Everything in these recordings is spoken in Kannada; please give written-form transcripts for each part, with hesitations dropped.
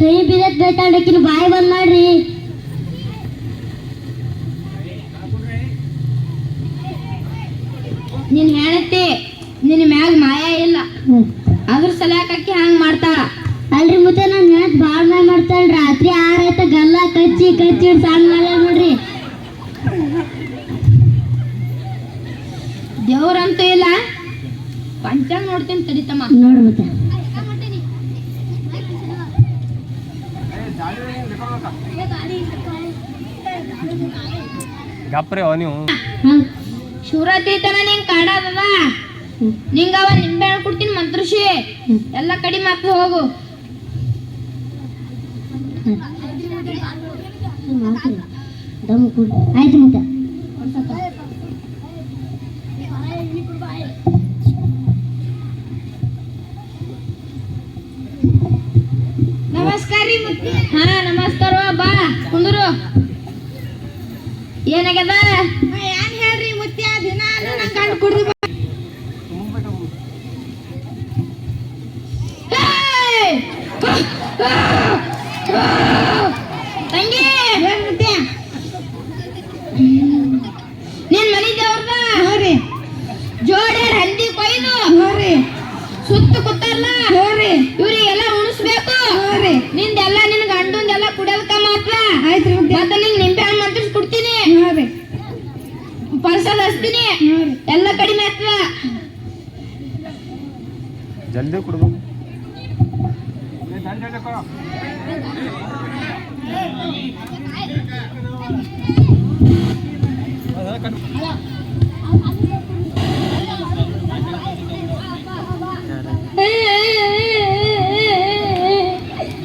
ಕೈ ಬಿದ್ದತ್ ಬೇತಾಡಕಿನ ಬಾಯಿ ಬಂದ್ ಮಾಡ್ರಿ. ನೀನ್ ಹೇಳತ್ತಿ ನಿನ್ ಮ್ಯಾಗ ಮಾಯ ಇಲ್ಲ, ಅದ್ರ ಸಲಕಿ ಹಂಗ ಮಾಡ್ತಾಳ. ಅಲ್ರಿ ಮತ್ತೆ ನಾನು ಹೇಳತ್ ಬಾಳ್ ಮಾಯ ಮಾಡ್ತಾಳ್ರಿ. ರಾತ್ರಿ 6 ಆಯ್ತ ಗಲ್ಲ ಕಚ್ಚಿ ಕಚ್ಚಿ ಸಾಂಗ್ ಮಾಡ್ಯಾಳ ನೋಡ್ರಿ. ದೇವ್ರಂತೂ ಇಲ್ಲ, ಪಂಚಾಂಗ ನೋಡ್ತೀನಿ ತಡಿತಮ್ಮ. ನೋಡ್ರಿ ಮತ್ತೆ ನೀವು ಶಿವರಾತ್ರಿ ತನ ನಿಂಗ್ ಕಾಡದ, ನಿಂಗ ಅವ ನಿಂಬೆ ಹಣ್ಣು ಕೊಡ್ತೀನಿ ಮಂತ್ರಿಸಿ, ಎಲ್ಲ ಕಡಿಮೆ ಆಗ್ತದೆ. ಹೋಗು. ಆಯ್ತು ಮತ್ತೆ ನಮಸ್ಕಾರ ರೀ ಮುತ್ತಿ. ಹಾ ನಮಸ್ಕಾರ, ಬಾ ಕುಂದ್ರು. ಏನಾಗ್ಯದ? ಏನ್ ಹೇಳ್ರಿ ಮುತ್ತಿ, ದಿನ ನಂಗೆ ಕಂಡು ಕುಡ್ದು ತಂಗಿ ನಿನ್ ಮನಿ ದೇವ್ರದ ನೋಡ್ರಿ, ಜೋಡಿ ಹಂದಿ ಕೊಯ್ದು ನೋಡ್ರಿ ಸುತ್ತ ಕೂತಾರಲ್ಲ ನೋಡ್ರಿ, ಇವ್ರಿಗೆಲ್ಲ ಉಣಿಸ್ಬೇಕು ನೋಡ್ರಿ. ನಿಂದೆಲ್ಲ ನಿನ್ ಗಂಡಂದೆಲ್ಲ ಕುಡಿಯೋದಕ್ಕ ಮಾತ್ರ ಆಯ್ತು. ಮತ್ತೆ ನಿಂಗೆ ನಿಂಬೆ ಹಣ್ಣು ಮಂತ್ರಿಸಿ ಕೊಡ್ತೀನಿ ನೋಡ್ರಿ, ಪರ್ಸಲ್ ಹಚ್ತೀನಿ, ಎಲ್ಲ ಕಡಿಮೆ ಆಗ್ತದ. ಜಲ್ದಿ ಕೊಡ್ಬೇಕು.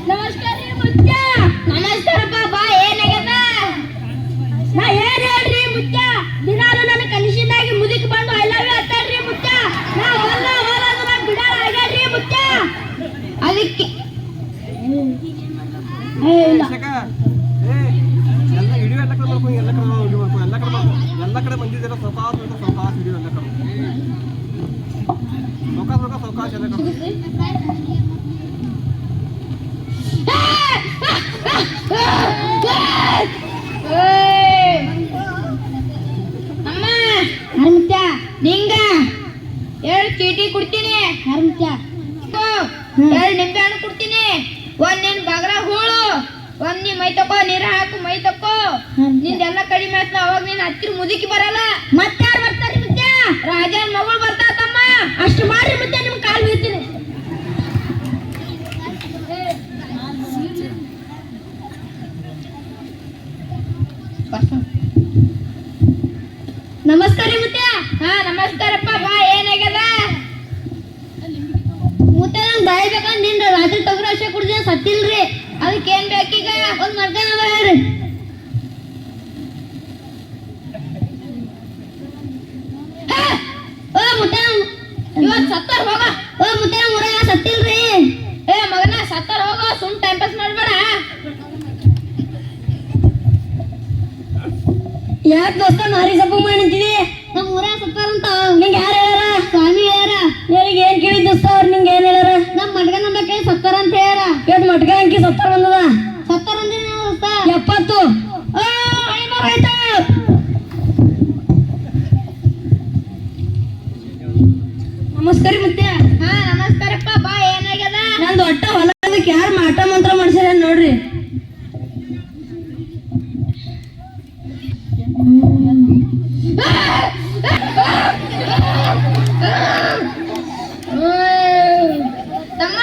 ನಮಸ್ಕಾರ ರೀ ಮುತ್ಯ. ನಮಸ್ಕಾರಪ್ಪ, ಬಾ. ಏನಾಗ್ಯದ? ನಾ ಏನ್ ಹೇಳ್ರಿ ಮುತ್ಯ, ದಿನಾಲು ನನ್ನ ಕನಸಿನಾಗಿ ಮುದುಕಿ ಬಂದು ಐ ಲವ್ ಯು ಅಂತಾಳ್ರಿ ಮುತ್ಯ. ನಾ ಹೊಲ ಬಿಡಾರ ಆಗ್ಯಾಡ್ರಿ ಮುತ್ಯ. ಅದಕ್ಕೆ ಎಲ್ಲ ಕಡೆ ಬಂದಿದ್ದೀರ ಸೌಕಾಶ ಹಿಡಿಯೋ ಎಲ್ಲ ಕಡೆ ಸೌಕಾಶ ಎಲ್ಲ ಕಡೆ. ಅಮ್ಮ ಹರ್ಮತ್ಯ, ನಿಂಗ 2 ಚೀಟಿ ಕೊಡ್ತೀನಿ. ಹರ್ಮತ್ಯ 2 ನಿಂಬೆ ಹಣ್ಣು ಕೊಡ್ತೀನಿ. 1 ನಿನ್ ಬಗರ ಹೂಳು, 1 ನೀ ಮೈ ತಕೋ, ನೀರ ಹಾಕು ಮೈ ತಕೋ. ನಿಂದೆಲ್ಲ ಕಡಿಮೆ ಆಯ್ತು. ಅವಾಗ ನೀನ್ ಹತ್ತಿರ ಮುದುಕಿ ಬರಲ್ಲ. ಮತ್ತಾರು ಬರ್ತಾರಿ ಮುತ್ಯ? ರಾಜನ್ ಮಗಳು ಬರ್ತಾತಮ್ಮ. ಅಷ್ಟು ಮಾಡ್ರಿ ಮುತ್ಯ, ನಿಮ್ ಕಾಲ್ ಬೀಳ್ತೀನಿ. ನಮಸ್ಕಾರ ರೀ ಮುತ್ಯ. ಹಾ ನಮಸ್ಕಾರಪ್ಪ, ಬಾ. ಏನಾಗ್ಯದ? ಮುತ್ಯ ನಂಗೆ ಬಾಯಿ ಬೇಕಂದ್ ನಿನ್ ರಾತ್ರಿ ತೊಗರಿ ಅಷ್ಟೇ ಕುಡ್ದ ಸತ್ತಿಲ್ರಿ. ಅದಕ್ಕೇನ್ ಬೇಕೀಗ? ಒಂದ್ ಮರ್ಕನ ಹೇಳ್ರಿ. ಓ ಮುತ್ಯ ಇವತ್ ಸತ್ತಾರ ಹೋಗ. ಓ ಮುತ್ಯ ಊರಾಗ ಸತ್ತಿಲ್ರಿ. ಏ ಮಗನ, ಸತ್ತಾರ ಹೋಗ, ಸುಮ್ ಟೈಮ್ ಪಾಸ್ ಮಾಡ್ಬೇಡ. ಯಾಕೆ ದೋಸ್ತ ಮಾರಿ ಸಪ್ಪು ಮಾಡಿದ್ವಿ? ನಮ್ಮ ಊರಾಗ ಸತ್ತಾರಂತ ನಿಂಗೆ ಯಾರು ಹೇಳ್ಯಾರ? ಸ್ವಾಮಿ ಹೇಳ್ಯಾರ. ನಿನಗೆ ಏನ್ ಕೇಳಿದ್ ದೋಸ್ತ? ಅವ್ರು ನಿಂಗೆ ಏನ್ ಹೇಳ್ಯಾರ? ನಮ್ಮ ಮಟ್ಗ ನಮ್ಮ ಕೈ ಸತ್ತಾರ ಅಂತ ಹೇಳ್ಯಾರ. ಇವತ್ತು ಮಟ್ಗ ಅಂಕಿ ಸತ್ತಾರ ಬಂದದ. ಸತ್ತಾರ ಅಂದ್ರೆ ದೋಸ್ತ 70. ಆಯ್ತು. ನಮಸ್ಕಾರ ಮುತ್ಯ. ಹಾ ನಮಸ್ಕಾರಪ್ಪ, ಬಾ. ಏನಾಗ್ಯದ? ನಂದು ಒಟ್ಟ ಹೊಲದಕ್ಕೆ ಯಾರು ಮಾಟ ಮಂತ್ರ ಮಾಡ್ಸ್ಯಾರ ನೋಡ್ರಿ. ತಮ್ಮ,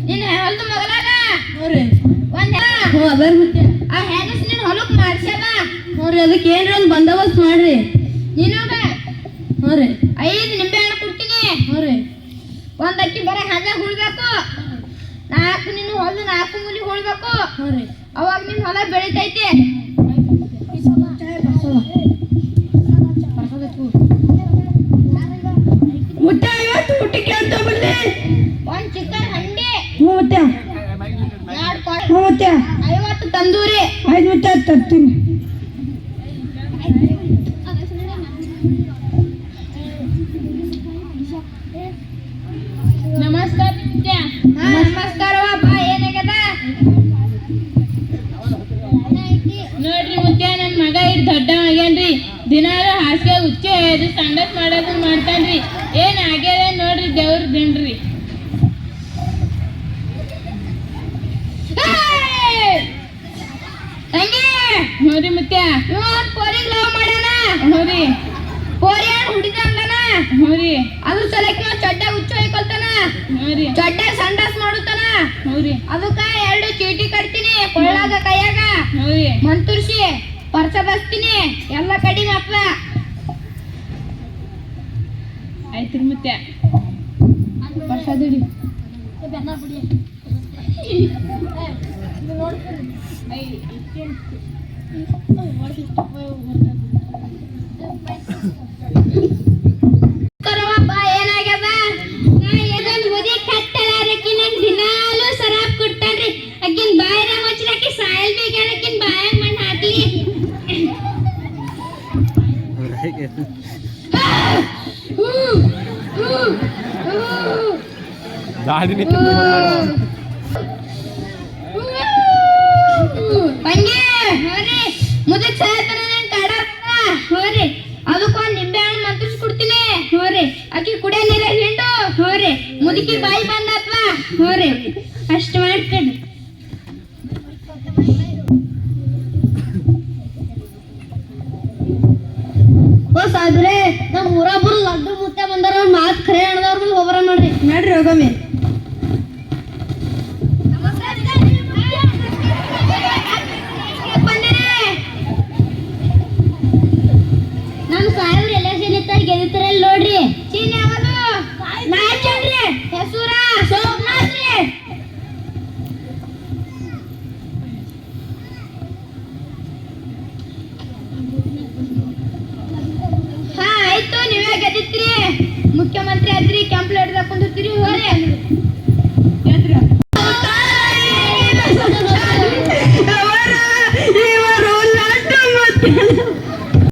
ನಿನ್ನ ಹೊಲದ ಮಗಲಾಗ ನೋಡ್ರಿ ಒಂದ್ ಅದರ ಮುತ್ಯ. ಆ ಹೆಣಸ್ ನಿನ್ ಹೊಲಕ್ ಮಾಡ್ಸ್ಯಾದ ನೋಡ್ರಿ, ಅದಕ್ಕೆ ಏನ್ರಿ ಒಂದು ಬಂದೋಬಸ್ತ್ ಮಾಡ್ರಿ. ನೀನೋಗ ನೋಡ್ರಿ 5 ನಿಂಬೆ ಹಣ್ಣು ಕೊಡ್ತೀನಿ. ನೋಡ್ರಿ 1 ಅಕ್ಕಿ ಬರೀ ಹಂಗ ಉಳ್ಬೇಕು. 4 ನಿನ್ನ ಹೊಲದ 4 ಮೂಲಿ ಉಳ್ಬೇಕು. ನೋಡ್ರಿ ಅವಾಗ ನಿನ್ ಹೊಲ ಬೆಳಿತೈತಿ. ಮುತ್ಯ ಇವತ್ತು ಊಟಕ್ಕೆ ಅಂತ ಬನ್ನಿ. 1 ಚಿಕನ್ ಹಂಡಿ, ಹ್ಞೂ ಮುತ್ಯ. 2 ಮುತ್ಯ 50 ತಂದೂರಿ. ಆಯ್ತು ಮುತ್ಯ, ತರ್ತೀನಿ. ನೋಡ್ರಿ ಮುತ್ಯ ನನ್ನ ಮಗ ಇಟ್ ದೊಡ್ಡ ಆಗ್ಯಾನ್ರಿ ದಿನಾಲು ಹಾಸಿಗೆ ಹುಚ್ಚೆ ಅದು ಸಂಡಸ್ ಮಾಡೋದು ಮಾಡ್ತಾನ್ರಿ ಏನ್ ಆಗ್ಯಾರ ನೋಡ್ರಿ ದೇವ್ರ ದಿನ್ರಿ ನೋಡ್ರಿ ಮುತ್ಯ ಪೋರಿಗೆ ಲವ್ ಮಾಡ್ಯಾನ ನೋಡ್ರಿ ಪೋರಿ ಹುಡಿದಂಗನ ನೋಡ್ರಿ ಅದ್ರ ಸಲಕ್ಕೆ ನಾವು ಚಡ್ಡ ಹುಚ್ಚು ಹೊಯ್ಕೊಳ್ತಾನ ನೋಡ್ರಿ ಚಡ್ಡ ಸಂಡಾಸ್ ಮಾಡುತ್ತಾನ ನೋಡ್ರಿ ಅದಕ್ಕ 2 ಚೀಟಿ ಕಟ್ತೀನಿ ಕೊಳ್ಳಾಗ ಕೈಯಾಗ ನೋಡ್ರಿ ಮಂತುರ್ಸಿ ಪರ್ಸ ಬಸ್ತೀನಿ ಎಲ್ಲ ಕಡಿಮೆ ಅಪ್ಪ ಆಯ್ತ್ರಿ ಮುತ್ಯ ಪರ್ಸ ದುಡಿ ಏನಾಗ್ಯದ ಮುದಿ ಕಟ್ಟಲಾರಕಿ ನಂಗೆ ದಿನಾಲು ಸರಾಬ್ ಕೊಡ್ತಾನ್ರಿ ಅಕ್ಕಿನ ಬಾಯಿನ ಮುಚ್ಚಲಾಕಿ ಸಾಯಲ್ ಬೇಕಾಕಿನ ಬಾಯಾಗ ಮಣ್ಣು ಹಾಕ್ಲಿ ದಾಡಿನಿ ತಂಗಿ ಹೋರಿ ಮುದಕ್ ಸಾಯ್ತಾನ ನಂಗೆ ಕಡ ಹೋರಿ ಅದಕ್ಕೊಂದು ನಿಂಬೆ ಹಣ್ಣು ಮಂತ್ರಿಸ್ಕೊಡ್ತೀನಿ ಹೋರಿ ಅಕ್ಕಿ ಕುಡಿಯೋ ನೀರ ಹಿಂಡು ಹೋರಿ ಮುದುಕಿ ಬಾಯಿ ಬಂದತ್ವ ಹೋರಿ ಅಷ್ಟು ಮಾಡ್ಕೊಂಡು ಓ ಸಾಬ್ರೆ ನಮ್ಮ ಊರಾಬರು ಲಡ್ಡು ಮುತ್ತೆ ಬಂದಾರ ಮಾತು ಖರೆ ಹಣದವ್ರ ಮೇಲೆ ಹೋಗ್ಬರ ನೋಡ್ರಿ ನಡ್ರಿ ಹೋಗಮ್ಮಿ ನಮ್ಮ ಸಾಹೇಬ್ರು ಎಲೆಕ್ಷನ್ ಇತ್ತಾರ ಗೆದ್ದಿತ್ತಾರಲ್ಲ ನೋಡ್ರಿ ಚೀನಿ ಯಾವುದು ನಾಯಕನ್ರಿ ಹೆಸೂರ ಸೋಮನಾಥ್ ರೀ ಹಾ ಆಯ್ತು ನೀವೇ ಗೆದ್ದಿತ್ರಿ ಮುಖ್ಯಮಂತ್ರಿ ಆದ್ರಿ